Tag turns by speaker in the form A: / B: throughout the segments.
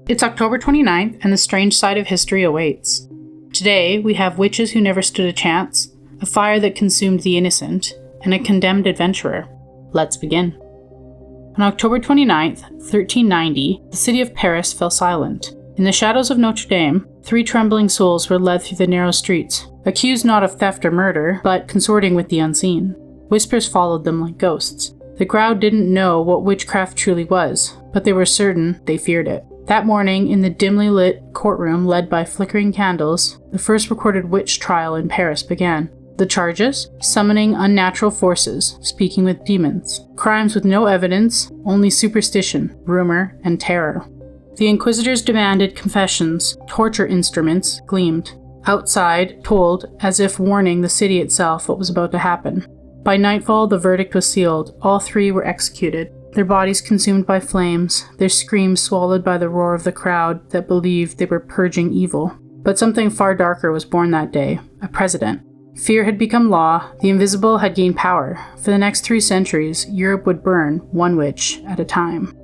A: It's October 29th, and the strange side of history awaits. Today, we have witches who never stood a chance, a fire that consumed the innocent, and a condemned adventurer. Let's begin. On October 29th, 1390, the city of Paris fell silent. In the shadows of Notre Dame, 3 trembling souls were led through the narrow streets, accused not of theft or murder, but consorting with the unseen. Whispers followed them like ghosts. The crowd didn't know what witchcraft truly was, but they were certain they feared it. That morning, in the dimly lit courtroom led by flickering candles, the first recorded witch trial in Paris began. The charges? Summoning unnatural forces, speaking with demons. Crimes with no evidence, only superstition, rumor, and terror. The inquisitors demanded confessions. Torture instruments gleamed. Outside, told, as if warning the city itself what was about to happen. By nightfall, the verdict was sealed. All 3 were executed. Their bodies consumed by flames, their screams swallowed by the roar of the crowd that believed they were purging evil. But something far darker was born that day, a president. Fear had become law, the invisible had gained power. For the next 3 centuries, Europe would burn, one witch at a time.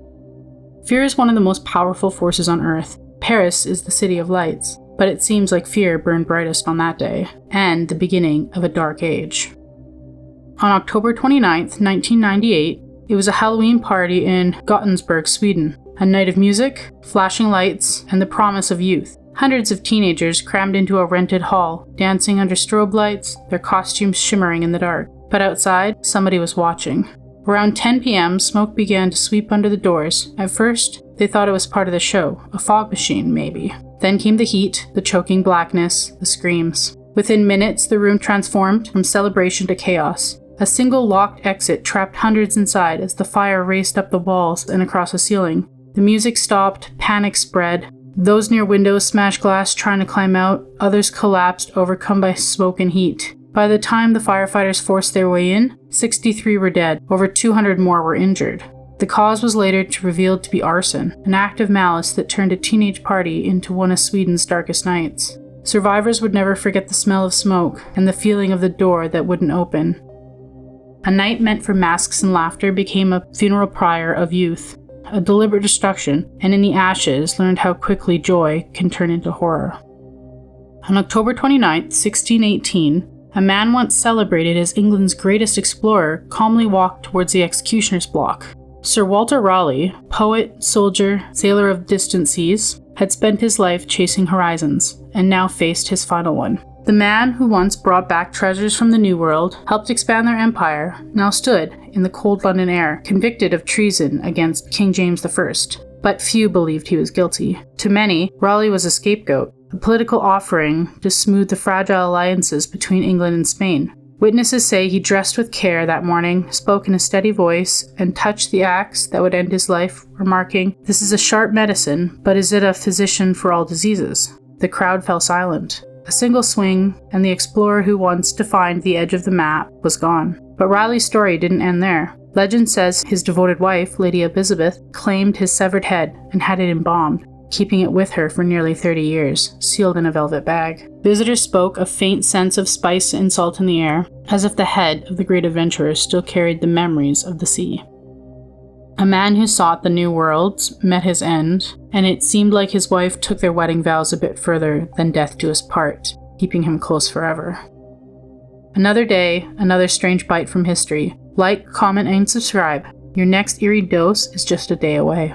A: Fear is one of the most powerful forces on Earth. Paris is the city of lights, but it seems like fear burned brightest on that day, and the beginning of a dark age. On October 29th, 1998, it was a Halloween party in Gothenburg, Sweden. A night of music, flashing lights, and the promise of youth. Hundreds of teenagers crammed into a rented hall, dancing under strobe lights, their costumes shimmering in the dark. But outside, somebody was watching. Around 10 p.m., smoke began to sweep under the doors. At first, they thought it was part of the show, a fog machine, maybe. Then came the heat, the choking blackness, the screams. Within minutes, the room transformed from celebration to chaos. A single locked exit trapped hundreds inside as the fire raced up the walls and across the ceiling. The music stopped, panic spread. Those near windows smashed glass trying to climb out, others collapsed, overcome by smoke and heat. By the time the firefighters forced their way in, 63 were dead, over 200 more were injured. The cause was later revealed to be arson, an act of malice that turned a teenage party into one of Sweden's darkest nights. Survivors would never forget the smell of smoke and the feeling of the door that wouldn't open. A night meant for masks and laughter became a funeral pyre of youth, a deliberate destruction, and in the ashes learned how quickly joy can turn into horror. On October 29, 1618, a man once celebrated as England's greatest explorer calmly walked towards the executioner's block. Sir Walter Raleigh, poet, soldier, sailor of distant seas, had spent his life chasing horizons, and now faced his final one. The man who once brought back treasures from the New World, helped expand their empire, now stood in the cold London air, convicted of treason against King James I. But few believed he was guilty. To many, Raleigh was a scapegoat, a political offering to smooth the fragile alliances between England and Spain. Witnesses say he dressed with care that morning, spoke in a steady voice, and touched the axe that would end his life, remarking, "This is a sharp medicine, but is it a physician for all diseases?" The crowd fell silent. A single swing, and the explorer who once defined the edge of the map was gone. But Raleigh's story didn't end there. Legend says his devoted wife, Lady Elizabeth, claimed his severed head and had it embalmed, keeping it with her for nearly 30 years, sealed in a velvet bag. Visitors spoke a faint sense of spice and salt in the air, as if the head of the great adventurer still carried the memories of the sea. A man who sought the new worlds met his end, and it seemed like his wife took their wedding vows a bit further than death do us part, keeping him close forever. Another day, another strange bite from history. Like, comment, and subscribe. Your next eerie dose is just a day away.